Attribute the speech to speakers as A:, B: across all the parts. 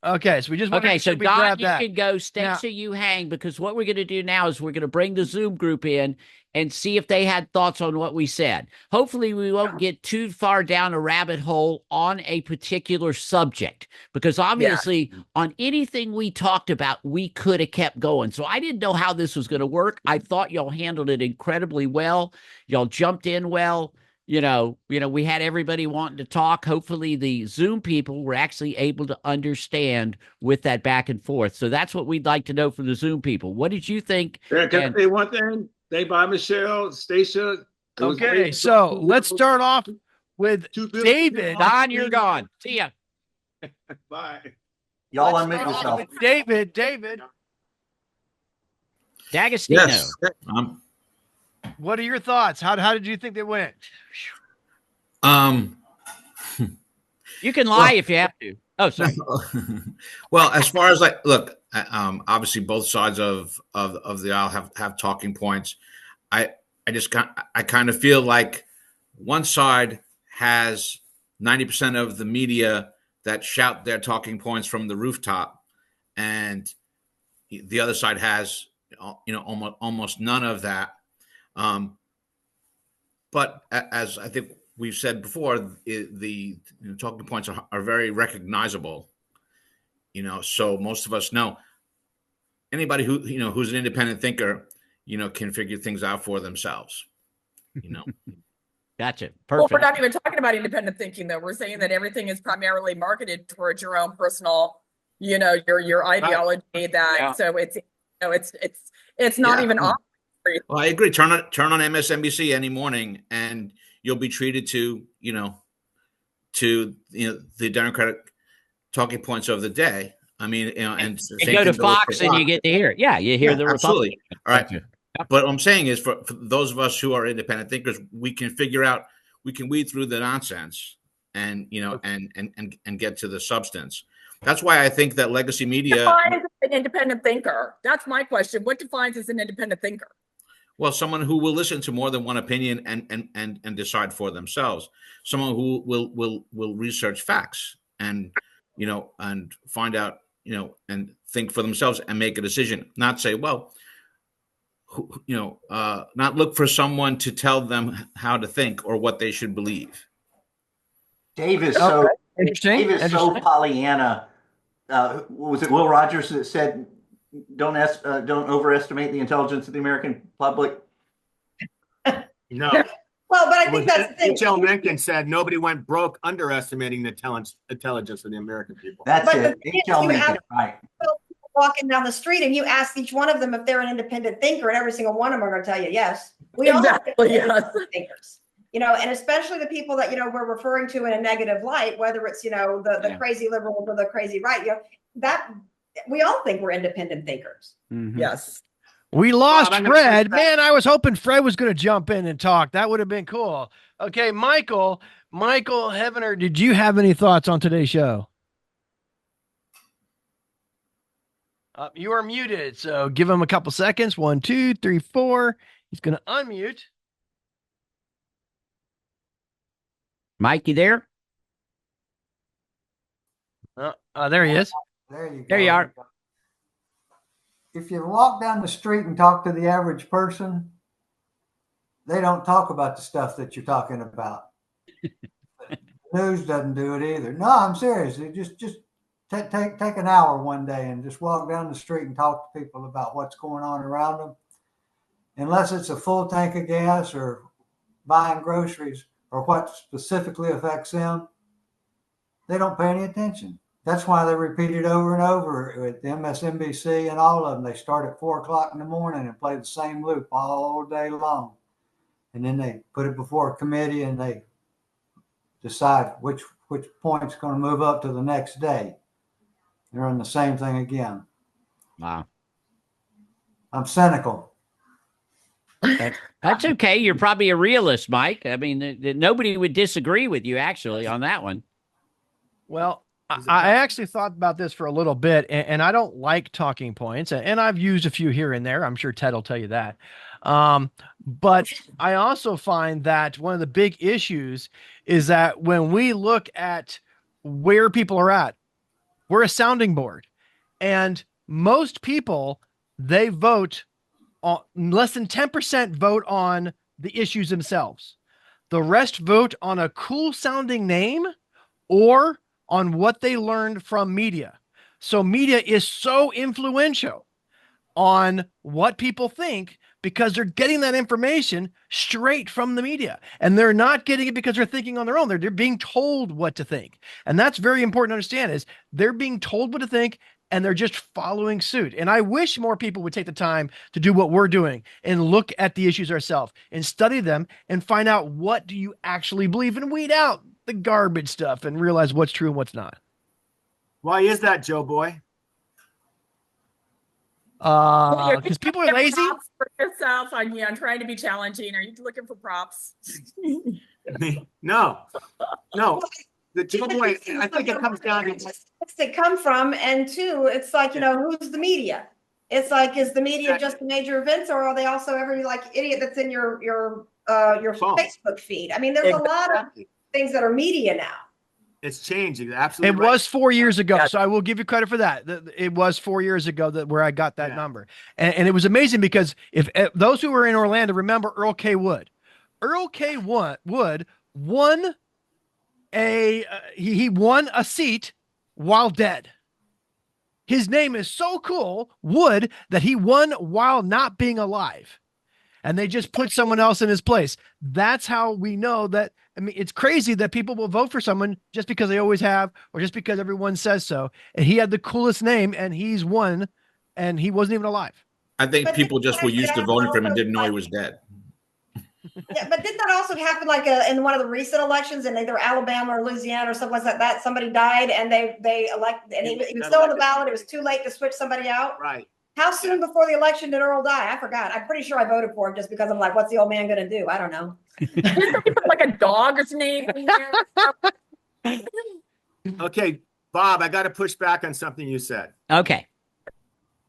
A: Okay, so we just want to
B: Okay,
A: make
B: so
A: sure we
B: Don,
A: grab
B: you
A: that.
B: can go.
A: Now,
B: Stacia, you hang, because what we're going to do now is we're going to bring the Zoom group in and see if they had thoughts on what we said. Hopefully, we won't get too far down a rabbit hole on a particular subject, because
C: Yeah.
B: obviously, on anything we talked about, we could have kept going. So I didn't know how this was going to work. I thought y'all handled it incredibly well. Y'all jumped in well. We had everybody wanting to talk. Hopefully the Zoom people were actually able to understand with that back and forth. So that's what we'd like to know from the Zoom people. What did you think?
D: Yeah, can I say one thing? Say bye, Michelle, Stacia.
A: okay, so let's start off with David.
B: Don, you're gone. See ya.
D: Bye.
E: Y'all
A: Let's
E: unmute
A: start off
E: yourself.
A: with David,
B: D'Agostino.
F: Yes.
A: what are your thoughts? How did you think they went?
B: You can lie if you have to. Oh, sorry.
F: Well, as far as look, obviously both sides of the aisle have talking points. I kind of feel like one side has 90% of the media that shout their talking points from the rooftop, and the other side has almost none of that. But as I think we've said before, the talking points are very recognizable. So most of us know. Anybody who's an independent thinker, can figure things out for themselves.
B: Gotcha. Perfect.
C: Well, we're not even talking about independent thinking, though. We're saying that everything is primarily marketed towards your own personal, your ideology. So it's not even on.
F: Well, I agree. Turn on MSNBC any morning, and you'll be treated to the Democratic talking points of the day. I mean, and
B: go to Fox and you get to hear it. Yeah, you hear the
F: absolutely.
B: Republican.
F: All right. But what I'm saying is, for those of us who are independent thinkers, we can weed through the nonsense and get to the substance. That's why I think that legacy media
C: defines an independent thinker. That's my question. What defines as an independent thinker?
F: Well, someone who will listen to more than one opinion and decide for themselves. Someone who will research facts and find out and think for themselves and make a decision. Not say, well, not look for someone to tell them how to think or what they should believe.
E: Dave is so
A: interesting.
E: Dave is so Pollyanna. Was it Will Rogers that said, don't overestimate the intelligence of the American public?
G: No.
H: Well, but I think that's the thing.
G: H.L. Mencken said nobody went broke underestimating the intelligence of the American people.
E: That's it. H.L. Mencken, right.
H: Walking down the street and you ask each one of them if they're an independent thinker, and every single one of them are going to tell you yes. We all are independent thinkers. And especially the people that we're referring to in a negative light, whether it's the crazy liberals or the crazy right, that we all think we're independent thinkers.
C: Mm-hmm. Yes.
A: We lost Fred. Man, I was hoping Fred was going to jump in and talk. That would have been cool. Okay, Michael Heavener, did you have any thoughts on today's show? You are muted, so give him a couple seconds. 1, 2, 3, 4. He's going to unmute.
B: Mike, you there?
A: There he is.
I: There you go.
B: There you are.
I: If you walk down the street and talk to the average person, they don't talk about the stuff that you're talking about. The news doesn't do it either. No, I'm serious. Just take an hour one day and just walk down the street and talk to people about what's going on around them. Unless it's a full tank of gas or buying groceries or what specifically affects them, they don't pay any attention. That's why they repeat it over and over with MSNBC and all of them. They start at 4 o'clock in the morning and play the same loop all day long. And then they put it before a committee and they decide which point's going to move up to the next day. They're on the same thing again.
B: Wow.
I: I'm cynical.
B: That's okay. You're probably a realist, Mike. I mean, nobody would disagree with you actually on that one.
A: Well, I actually thought about this for a little bit, and I don't like talking points, and I've used a few here and there. I'm sure Ted will tell you that. But I also find that one of the big issues is that when we look at where people are at, We're a sounding board. And most people, they vote on less than 10% vote on the issues themselves. The rest vote on a cool sounding name or on what they learned from media. So media is so influential on what people think because they're getting that information straight from the media, and they're not getting it because they're thinking on their own. They're being told what to think. And that's very important to understand, is they're being told what to think and they're just following suit. And I wish more people would take the time to do what we're doing and look at the issues ourselves and study them and find out, what do you actually believe, and weed out the garbage stuff and realize what's true and what's not.
G: Why is that, Joe Boy?
A: Because people are lazy.
C: Props for yourself. I'm trying to be challenging. Are you looking for props?
G: No. The Joe Boy, I think it comes down to
H: they come from, and two, it's like, who's the media? It's like, is the media just the major events, or are they also every idiot that's in your Facebook feed? I mean, there's a lot of things that are media now.
G: It's changing. Absolutely.
A: It was 4 years ago. So I will give you credit for that. It was 4 years ago where I got that number. And it was amazing because if those who were in Orlando remember Earl K. Wood. Earl K. Wood won he won a seat while dead. His name is so cool, Wood, that he won while not being alive. And they just put someone else in his place. That's how we know that. I mean, it's crazy that people will vote for someone just because they always have, or just because everyone says so. And he had the coolest name, and he's won, and he wasn't even alive.
F: I think people just were used to voting for him and didn't know he was dead.
H: Yeah, but didn't that also happen in one of the recent elections in either Alabama or Louisiana or something like that? Somebody died and they elected, and he was still on the ballot. It was too late to switch somebody out.
G: Right.
H: How soon before the election did Earl die? I forgot. I'm pretty sure I voted for him just because I'm like, what's the old man going to do? I don't know.
C: Like a dog's name.
G: Okay, Bob, I got to push back on something you said.
B: Okay.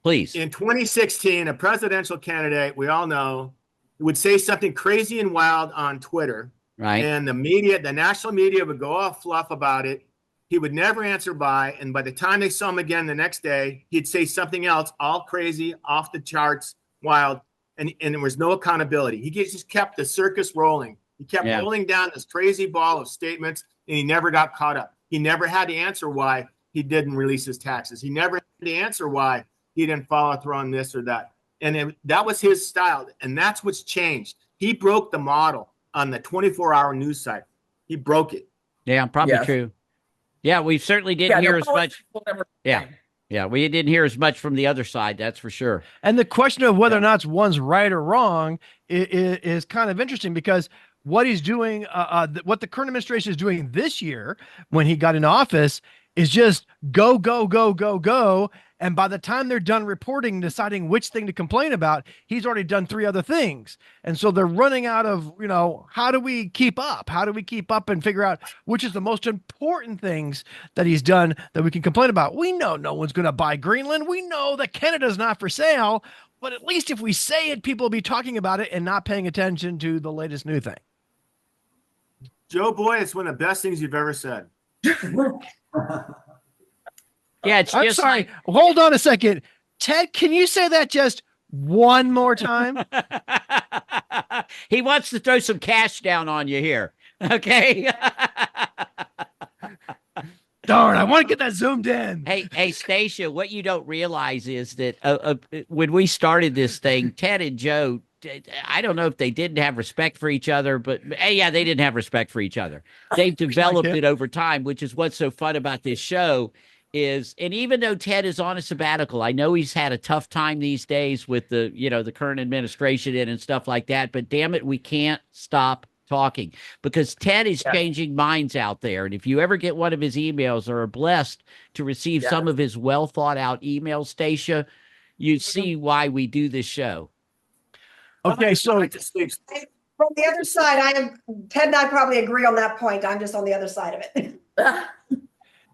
B: Please.
G: In 2016, a presidential candidate, we all know, would say something crazy and wild on Twitter.
B: Right.
G: And the media, the national media would go off fluff about it. He would never answer by. And by the time they saw him again the next day, he'd say something else, all crazy, off the charts, wild. And there was no accountability. He just kept the circus rolling. He kept rolling down this crazy ball of statements, and he never got caught up. He never had to answer why he didn't release his taxes. He never had to answer why he didn't follow through on this or that. And that was his style. And that's what's changed. He broke the model on the 24-hour news site. He broke it.
B: Yeah, probably true. Yeah, we certainly didn't hear as much. Yeah, we didn't hear as much from the other side. That's for sure.
A: And the question of whether or not one's right or wrong is kind of interesting, because what he's doing, what the current administration is doing this year when he got in office is just go, go, go, go, go. And by the time they're done reporting, deciding which thing to complain about, he's already done 3 other things. And so they're running out of, how do we keep up? How do we keep up and figure out which is the most important things that he's done that we can complain about? We know no one's going to buy Greenland. We know that Canada's not for sale, but at least if we say it, people will be talking about it and not paying attention to the latest new thing.
G: Joe Boy, it's one of the best things you've ever said.
B: Yeah, it's
A: I'm
B: just
A: sorry. Hold on a second. Ted, can you say that just one more time?
B: He wants to throw some cash down on you here. Okay.
A: Darn, I want to get that zoomed in.
B: Hey, Staysha, what you don't realize is that when we started this thing, Ted and Joe, I don't know if they didn't have respect for each other, but they didn't have respect for each other. They've developed it over time, which is what's so fun about this show. And even though Ted is on a sabbatical, I know he's had a tough time these days with the current administration and stuff like that, but damn it, we can't stop talking, because Ted is changing minds out there. And if you ever get one of his emails or are blessed to receive some of his well thought out emails, Staysha, you see why we do this show.
H: Okay. So from the other side, Ted and I probably agree on that point. I'm just on the other side of it.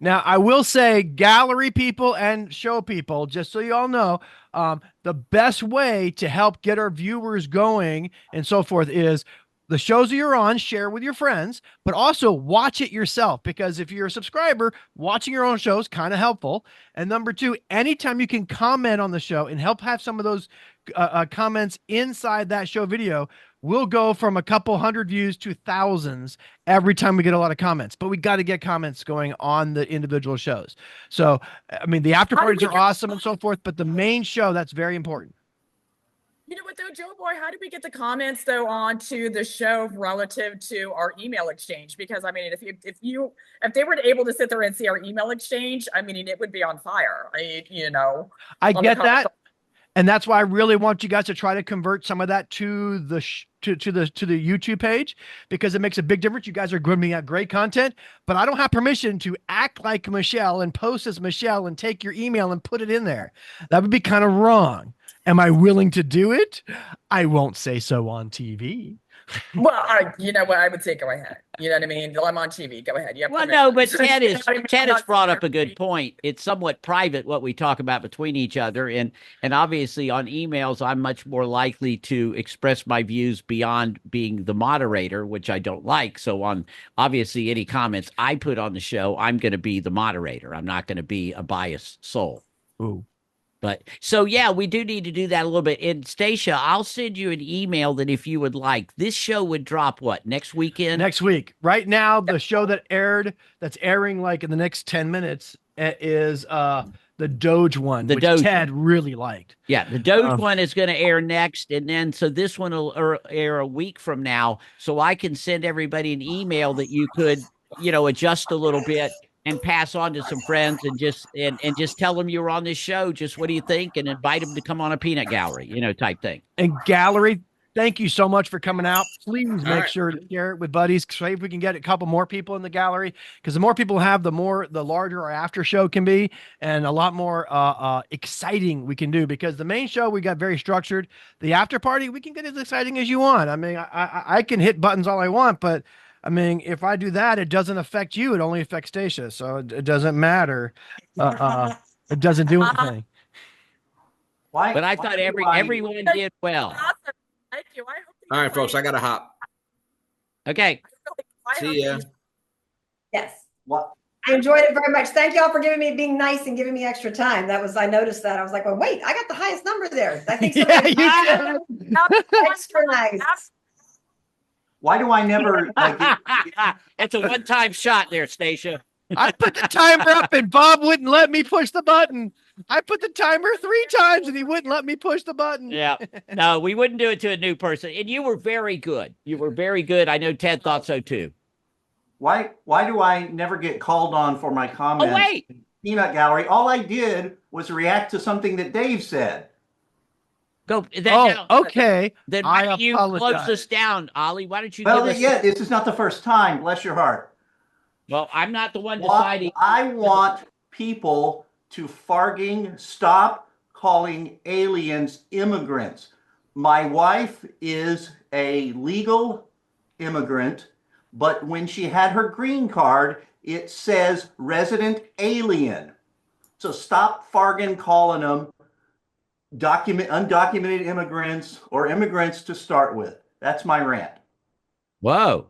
A: Now, I will say, gallery people and show people, just so you all know, the best way to help get our viewers going and so forth is the shows that you're on, share with your friends, but also watch it yourself, because if you're a subscriber, watching your own show is kind of helpful. And number two, anytime you can comment on the show and help have some of those comments inside that show video, we'll go from a couple hundred views to thousands every time we get a lot of comments. But we got to get comments going on the individual shows. So, I mean, the after parties are awesome and so forth, but the main show, that's very important.
C: You know what though, Joe Boy, how did we get the comments though onto the show relative to our email exchange? Because I mean, if they were able to sit there and see our email exchange, I mean, it would be on fire. I
A: get that. And that's why I really want you guys to try to convert some of that to the to the YouTube page, because it makes a big difference. You guys are going to be great content, but I don't have permission to act like Michelle and post as Michelle and take your email and put it in there. That would be kind of wrong. Am I willing to do it? I won't say so on TV.
C: Well, you know what? I would say go ahead. You know what I mean? I'm on TV. Go ahead.
B: Well, no, but Ted has brought up a good point. It's somewhat private what we talk about between each other, and obviously on emails, I'm much more likely to express my views beyond being the moderator, which I don't like. So on obviously any comments I put on the show, I'm going to be the moderator. I'm not going to be a biased soul.
A: Ooh.
B: But so, yeah, we do need to do that a little bit. And Staysha, I'll send you an email that if you would like, this show would drop what, next weekend?
A: Next week. Right now, the show that's airing like in the next 10 minutes is the Doge one, which Ted really liked.
B: Yeah, the Doge one is going to air next. And then so this one will air a week from now. So I can send everybody an email that you could, adjust a little bit and pass on to some friends and just tell them you were on this show. Just what do you think? And invite them to come on a peanut gallery, type thing.
A: And gallery, thank you so much for coming out. Please make sure to share it with buddies. So if we can get a couple more people in the gallery, because the more people have, the larger our after show can be, and a lot more exciting we can do. Because the main show, we got very structured. The after party, we can get as exciting as you want. I mean, I can hit buttons all I want, but I mean, if I do that, it doesn't affect you. It only affects Staysha. So it doesn't matter. It doesn't do anything.
B: But I thought everyone did well.
C: Awesome. Thank you.
F: All right, folks, I got to hop.
B: Okay.
F: See ya.
H: Yes.
E: What?
H: I enjoyed it very much. Thank y'all for being nice and giving me extra time. I noticed that. I was like, well, wait, I got the highest number there. I think extra nice.
E: Why do I never?
B: It's a one-time shot there, Staysha.
A: I put the timer up and Bob wouldn't let me push the button. I put the timer 3 times and he wouldn't let me push the button.
B: Yeah. No, we wouldn't do it to a new person. And you were very good. You were very good. I know Ted thought so too.
E: Why do I never get called on for my comments?
B: Oh, wait.
E: Peanut Gallery. All I did was react to something that Dave said.
B: Go.
A: Okay.
B: Then why don't you close this down, Ollie? Why don't you?
E: This is not the first time. Bless your heart.
B: Well, I'm not the one deciding.
E: I want people to stop calling aliens immigrants. My wife is a legal immigrant, but when she had her green card, it says resident alien. So stop calling them undocumented immigrants or immigrants to start with. That's my rant.
B: Whoa.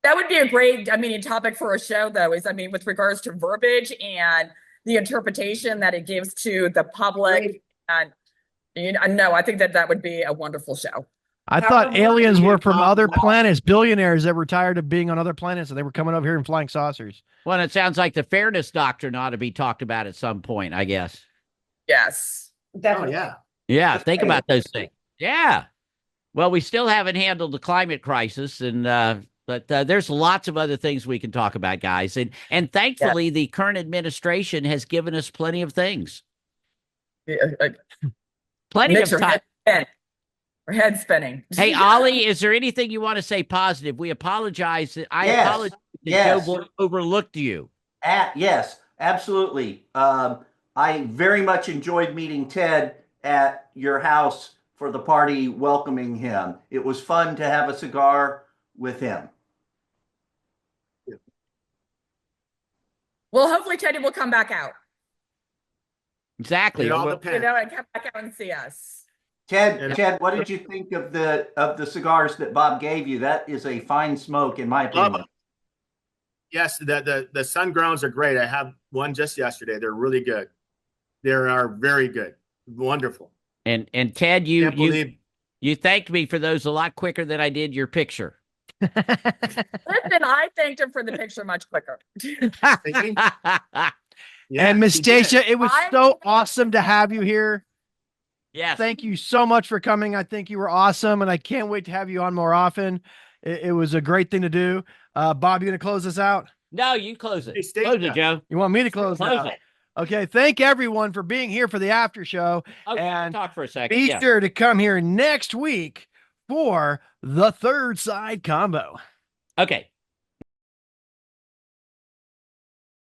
C: That would be a great, topic for a show though, with regards to verbiage and the interpretation that it gives to the public. And no, I think that would be a wonderful show.
A: I thought aliens were from other planets, billionaires that were tired of being on other planets, and they were coming over here in flying saucers.
B: Well, it sounds like the fairness doctrine ought to be talked about at some point, I guess.
C: Yes.
H: Definitely.
G: Oh, yeah.
B: Yeah, think about those things. Yeah. Well, we still haven't handled the climate crisis, but there's lots of other things we can talk about, guys. And thankfully, the current administration has given us plenty of things. Plenty of time.
C: Our head spinning.
B: Hey, Ollie, is there anything you want to say positive? We apologize. Apologize that Joe overlooked you.
E: Yes, absolutely. I very much enjoyed meeting Ted at your house for the party welcoming him. It was fun to have a cigar with him.
C: Well, hopefully Teddy will come back out.
B: Exactly.
G: It all depends.
C: And come back out and see us.
E: Chad, what did you think of the cigars that Bob gave you? That is a fine smoke, in my opinion.
G: Yes, the sun grounds are great. I have one just yesterday. They're really good. They are very good. Wonderful.
B: And Ted, you thanked me for those a lot quicker than I did your picture.
C: Listen, I thanked him for the picture much quicker.
G: Yeah,
A: and Miss
G: he did.
A: Staysha, it was so awesome to have you here.
B: Yes.
A: Thank you so much for coming. I think you were awesome, and I can't wait to have you on more often. It was a great thing to do. Bob, you going to close this out?
B: No, you close it.
G: Hey, Staysha.
B: Close it, Joe.
A: You want me to close
B: Close
A: it?
B: it.
A: Okay. Thank everyone for being here for the after show.
B: Okay,
A: and
B: talk for a second.
A: be
B: Yeah.
A: sure to come here next week for the Third Side Convo.
B: Okay.